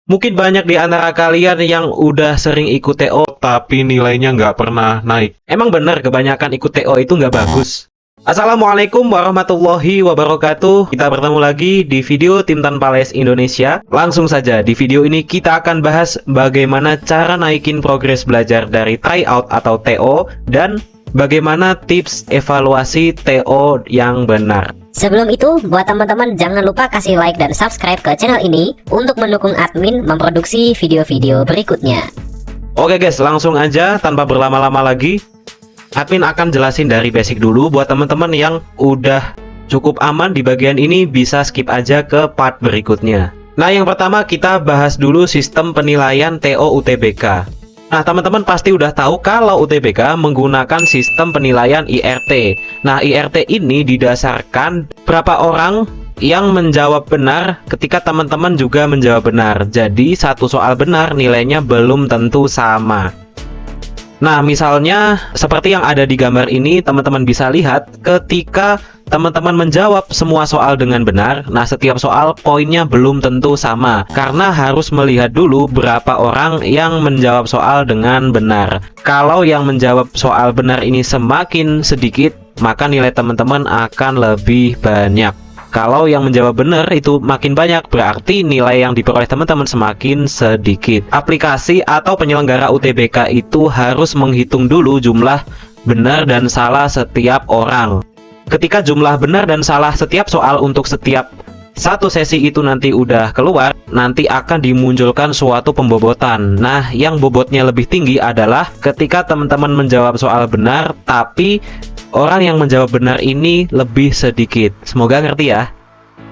Mungkin banyak di antara kalian yang udah sering ikut TO tapi nilainya nggak pernah naik. Emang bener kebanyakan ikut TO itu nggak bagus? Assalamualaikum warahmatullahi wabarakatuh. Kita bertemu lagi di video Tim Tanpa Les Indonesia. Langsung saja, di video ini kita akan bahas bagaimana cara naikin progres belajar dari tryout atau TO dan bagaimana tips evaluasi TO yang benar. Sebelum itu, buat teman-teman jangan lupa kasih like dan subscribe ke channel ini untuk mendukung admin memproduksi video-video berikutnya. Oke guys, langsung aja tanpa berlama-lama lagi. Admin akan jelasin dari basic dulu. Buat teman-teman yang udah cukup aman di bagian ini, bisa skip aja ke part berikutnya. Nah, yang pertama kita bahas dulu sistem penilaian TO UTBK. Nah, teman-teman pasti udah tahu kalau UTBK menggunakan sistem penilaian IRT. Nah, IRT ini didasarkan berapa orang yang menjawab benar ketika teman-teman juga menjawab benar. Jadi, satu soal benar nilainya belum tentu sama. Nah, misalnya seperti yang ada di gambar ini, teman-teman bisa lihat ketika teman-teman menjawab semua soal dengan benar. Nah, setiap soal poinnya belum tentu sama karena harus melihat dulu berapa orang yang menjawab soal dengan benar. Kalau yang menjawab soal benar ini semakin sedikit, maka nilai teman-teman akan lebih banyak. Kalau yang menjawab benar itu makin banyak, berarti nilai yang diperoleh teman-teman semakin sedikit. Aplikasi atau penyelenggara UTBK itu harus menghitung dulu jumlah benar dan salah setiap orang. Ketika jumlah benar dan salah setiap soal untuk setiap satu sesi itu nanti udah keluar, nanti akan dimunculkan suatu pembobotan. Nah, yang bobotnya lebih tinggi adalah ketika teman-teman menjawab soal benar, tapi orang yang menjawab benar ini lebih sedikit. Semoga ngerti ya.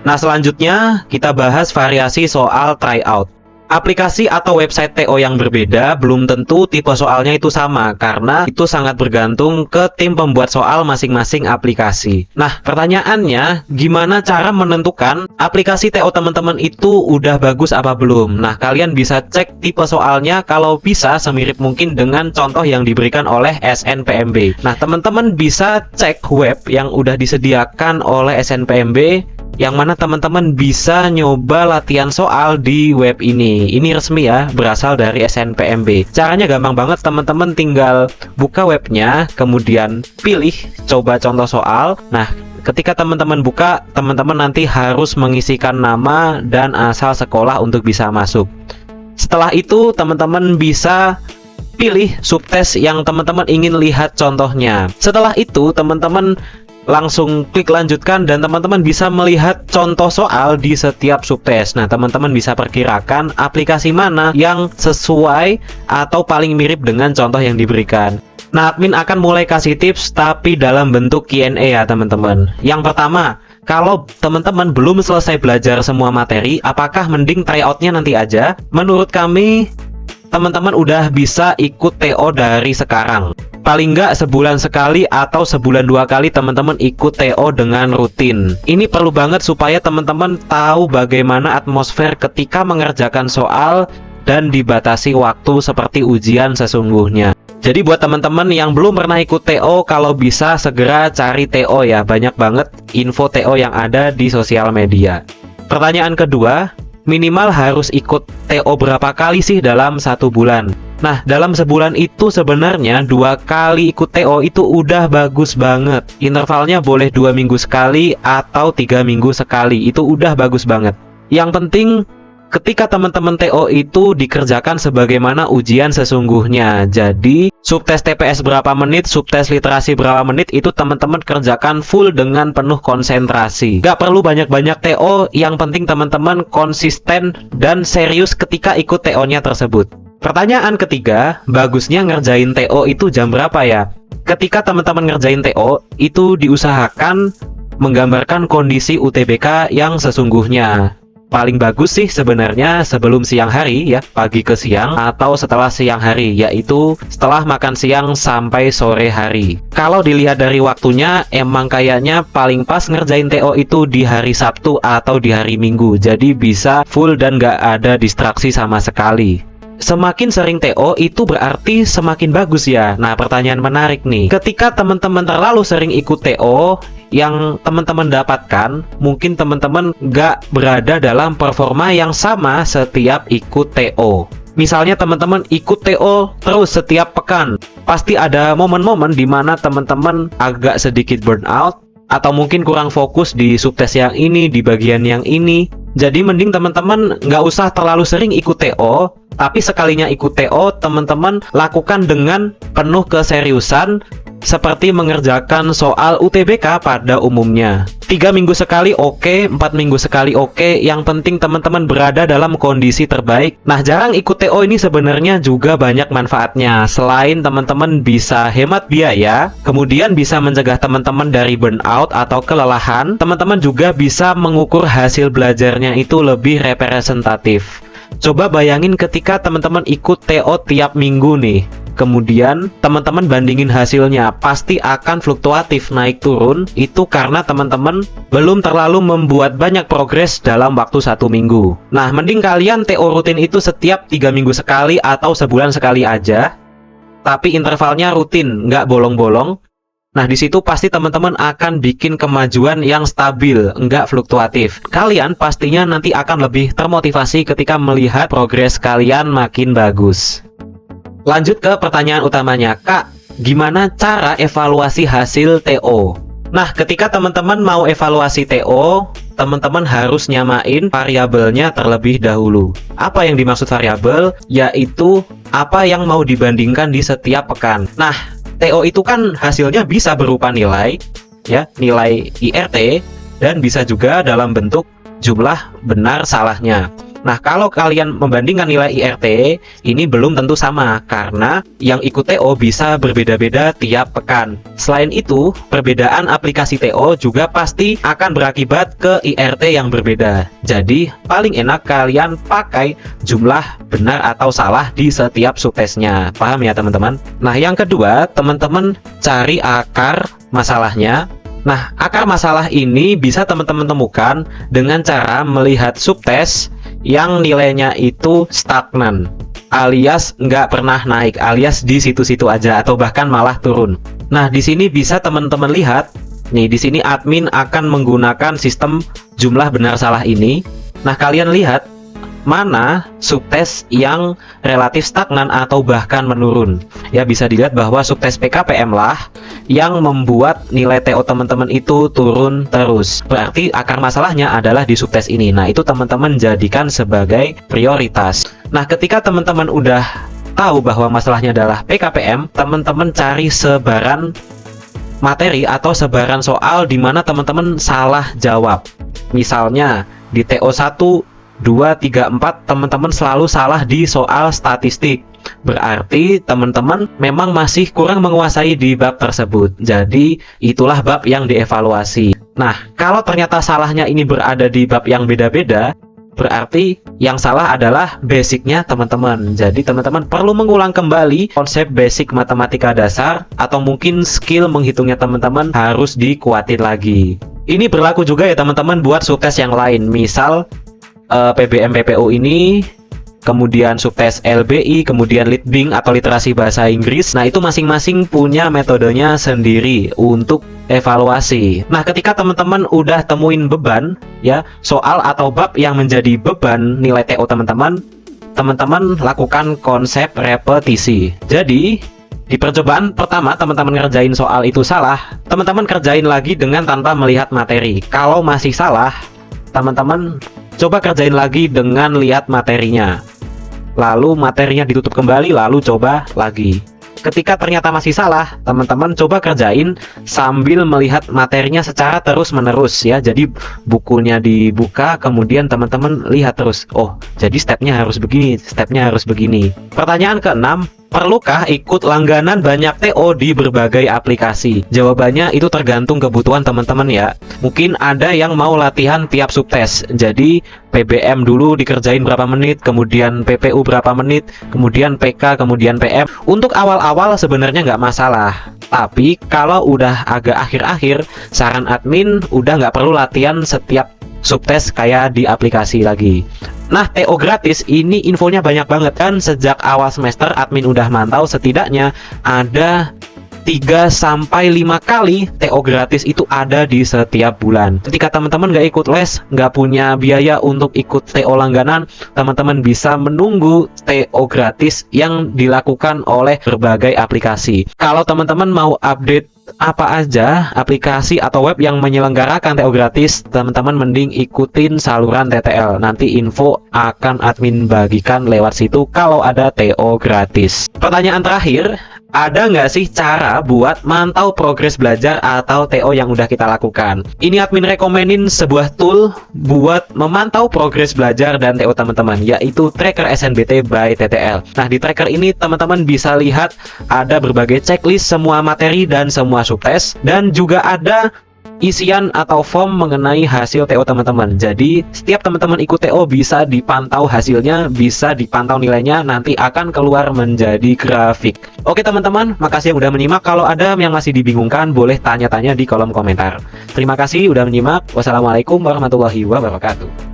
Nah, selanjutnya kita bahas variasi soal tryout. Aplikasi atau website TO yang berbeda belum tentu tipe soalnya itu sama, karena itu sangat bergantung ke tim pembuat soal masing-masing aplikasi. Nah, pertanyaannya, gimana cara menentukan aplikasi TO teman-teman itu udah bagus apa belum? Nah, kalian bisa cek tipe soalnya, kalau bisa semirip mungkin dengan contoh yang diberikan oleh SNPMB. Nah, teman-teman bisa cek web yang udah disediakan oleh SNPMB, yang mana teman-teman bisa nyoba latihan soal di web ini. Ini resmi ya, berasal dari SNPMB. Caranya gampang banget, teman-teman tinggal buka webnya, kemudian pilih coba contoh soal. Nah, ketika teman-teman buka, teman-teman nanti harus mengisikan nama dan asal sekolah untuk bisa masuk. Setelah itu, teman-teman bisa pilih subtes yang teman-teman ingin lihat contohnya. Setelah itu, teman-teman langsung klik lanjutkan dan teman-teman bisa melihat contoh soal di setiap subtes. Nah, teman-teman bisa perkirakan aplikasi mana yang sesuai atau paling mirip dengan contoh yang diberikan. Nah, admin akan mulai kasih tips tapi dalam bentuk Q&A ya teman-teman. Yang pertama, kalau teman-teman belum selesai belajar semua materi, apakah mending tryoutnya nanti aja? Menurut kami, teman-teman udah bisa ikut TO dari sekarang. Paling nggak sebulan sekali atau sebulan 2 kali teman-teman ikut TO dengan rutin. Ini perlu banget supaya teman-teman tahu bagaimana atmosfer ketika mengerjakan soal dan dibatasi waktu seperti ujian sesungguhnya. Jadi buat teman-teman yang belum pernah ikut TO, kalau bisa segera cari TO ya. Banyak banget info TO yang ada di sosial media. Pertanyaan kedua, minimal harus ikut TO berapa kali sih dalam 1 bulan? Nah, dalam sebulan itu sebenarnya 2 kali ikut TO itu udah bagus banget. Intervalnya boleh 2 minggu sekali atau 3 minggu sekali. Itu udah bagus banget. Yang penting ketika teman-teman TO itu dikerjakan sebagaimana ujian sesungguhnya. Jadi, subtes TPS berapa menit, subtes literasi berapa menit, itu teman-teman kerjakan full dengan penuh konsentrasi. Gak perlu banyak-banyak TO, yang penting teman-teman konsisten dan serius ketika ikut TO-nya tersebut. Pertanyaan ketiga, bagusnya ngerjain TO itu jam berapa ya? Ketika teman-teman ngerjain TO, itu diusahakan menggambarkan kondisi UTBK yang sesungguhnya. Paling bagus sih sebenarnya sebelum siang hari ya, pagi ke siang, atau setelah siang hari, yaitu setelah makan siang sampai sore hari. Kalau dilihat dari waktunya, emang kayaknya paling pas ngerjain TO itu di hari Sabtu atau di hari Minggu. Jadi bisa full dan gak ada distraksi sama sekali. Semakin sering TO itu berarti semakin bagus ya. Nah, pertanyaan menarik nih. Ketika teman-teman terlalu sering ikut TO, yang teman-teman dapatkan, mungkin teman-teman nggak berada dalam performa yang sama setiap ikut TO. Misalnya teman-teman ikut TO terus setiap pekan, pasti ada momen-momen di mana teman-teman agak sedikit burnout, atau mungkin kurang fokus di subtes yang ini, di bagian yang ini. Jadi mending teman-teman nggak usah terlalu sering ikut TO, tapi sekalinya ikut TO, teman-teman lakukan dengan penuh keseriusan, seperti mengerjakan soal UTBK pada umumnya. 3 minggu sekali oke, 4 minggu sekali oke, yang penting teman-teman berada dalam kondisi terbaik. Nah, jarang ikut TO ini sebenarnya juga banyak manfaatnya. Selain teman-teman bisa hemat biaya, kemudian bisa mencegah teman-teman dari burnout atau kelelahan, teman-teman juga bisa mengukur hasil belajarnya itu lebih representatif. Coba bayangin ketika teman-teman ikut TO tiap minggu nih, kemudian teman-teman bandingin hasilnya, pasti akan fluktuatif naik turun. Itu karena teman-teman belum terlalu membuat banyak progres dalam waktu 1 minggu. Nah, mending kalian TO rutin itu setiap 3 minggu sekali atau sebulan sekali aja, tapi intervalnya rutin, nggak bolong-bolong. Nah, di situ pasti teman-teman akan bikin kemajuan yang stabil, nggak fluktuatif. Kalian pastinya nanti akan lebih termotivasi ketika melihat progres kalian makin bagus. Lanjut ke pertanyaan utamanya, Kak, gimana cara evaluasi hasil TO? Nah, ketika teman-teman mau evaluasi TO, teman-teman harus nyamain variabelnya terlebih dahulu. Apa yang dimaksud variabel? Yaitu apa yang mau dibandingkan di setiap pekan. Nah, TO itu kan hasilnya bisa berupa nilai, ya, nilai IRT, dan bisa juga dalam bentuk jumlah benar salahnya. Nah, kalau kalian membandingkan nilai IRT, ini belum tentu sama, karena yang ikut TO bisa berbeda-beda tiap pekan. Selain itu, perbedaan aplikasi TO juga pasti akan berakibat ke IRT yang berbeda. Jadi, paling enak kalian pakai jumlah benar atau salah di setiap subtesnya. Paham ya, teman-teman? Nah, yang kedua, teman-teman cari akar masalahnya. Nah, akar masalah ini bisa teman-teman temukan dengan cara melihat subtes yang nilainya itu stagnan, alias nggak pernah naik, alias di situ-situ aja atau bahkan malah turun. Nah, di sini bisa teman-teman lihat, nih di sini admin akan menggunakan sistem jumlah benar salah ini. Nah, kalian lihat mana subtes yang relatif stagnan atau bahkan menurun. Ya, bisa dilihat bahwa subtes PKPM lah yang membuat nilai TO teman-teman itu turun terus. Berarti akar masalahnya adalah di subtes ini. Nah, itu teman-teman jadikan sebagai prioritas. Nah, ketika teman-teman udah tahu bahwa masalahnya adalah PKPM, teman-teman cari sebaran materi atau sebaran soal di mana teman-teman salah jawab. Misalnya di TO 1, 2, 3, 4 teman-teman selalu salah di soal statistik. Berarti teman-teman memang masih kurang menguasai di bab tersebut. Jadi itulah bab yang dievaluasi. Nah, kalau ternyata salahnya ini berada di bab yang beda-beda, berarti yang salah adalah basicnya teman-teman. Jadi teman-teman perlu mengulang kembali konsep basic matematika dasar, atau mungkin skill menghitungnya teman-teman harus dikuatin lagi. Ini berlaku juga ya teman-teman buat subtes yang lain. Misal PBM PPU ini, kemudian subtes LBI, kemudian Litbing atau literasi bahasa Inggris. Nah, itu masing-masing punya metodenya sendiri untuk evaluasi. Nah, ketika teman-teman udah temuin beban, ya, soal atau bab yang menjadi beban nilai TO teman-teman, teman-teman lakukan konsep repetisi. Jadi di percobaan pertama teman-teman ngerjain soal itu salah, teman-teman kerjain lagi dengan tanpa melihat materi. Kalau masih salah, teman-teman coba kerjain lagi dengan lihat materinya. Lalu materinya ditutup kembali, lalu coba lagi. Ketika ternyata masih salah, teman-teman coba kerjain sambil melihat materinya secara terus-menerus ya. Jadi bukunya dibuka, kemudian teman-teman lihat terus. Oh, jadi stepnya harus begini, stepnya harus begini. Pertanyaan ke-6, perlukah ikut langganan banyak TO di berbagai aplikasi? Jawabannya itu tergantung kebutuhan teman-teman ya. Mungkin ada yang mau latihan tiap subtes, jadi PBM dulu dikerjain berapa menit, kemudian PPU berapa menit, kemudian PK, kemudian PM. Untuk awal-awal sebenarnya nggak masalah. Tapi kalau udah agak akhir-akhir, saran admin udah nggak perlu latihan setiap subtes kayak di aplikasi lagi. Nah, TO gratis ini infonya banyak banget kan. Sejak awal semester admin udah mantau setidaknya ada 3 sampai 5 kali TO gratis itu ada di setiap bulan. Ketika teman-teman nggak ikut les, nggak punya biaya untuk ikut TO langganan, teman-teman bisa menunggu TO gratis yang dilakukan oleh berbagai aplikasi. Kalau teman-teman mau update apa aja aplikasi atau web yang menyelenggarakan TO gratis, teman-teman mending ikutin saluran TTL. Nanti info akan admin bagikan lewat situ kalau ada TO gratis. Pertanyaan terakhir, ada nggak sih cara buat mantau progres belajar atau TO yang udah kita lakukan? Ini admin rekomenin sebuah tool buat memantau progres belajar dan TO teman-teman, yaitu Tracker SNBT by TTL. Nah, di tracker ini teman-teman bisa lihat ada berbagai checklist semua materi dan semua subtes, dan juga ada isian atau form mengenai hasil TO teman-teman. Jadi setiap teman-teman ikut TO bisa dipantau hasilnya, bisa dipantau nilainya, nanti akan keluar menjadi grafik. Oke teman-teman, makasih yang udah menyimak. Kalau ada yang masih dibingungkan, boleh tanya-tanya di kolom komentar. Terima kasih udah menyimak. Wassalamualaikum warahmatullahi wabarakatuh.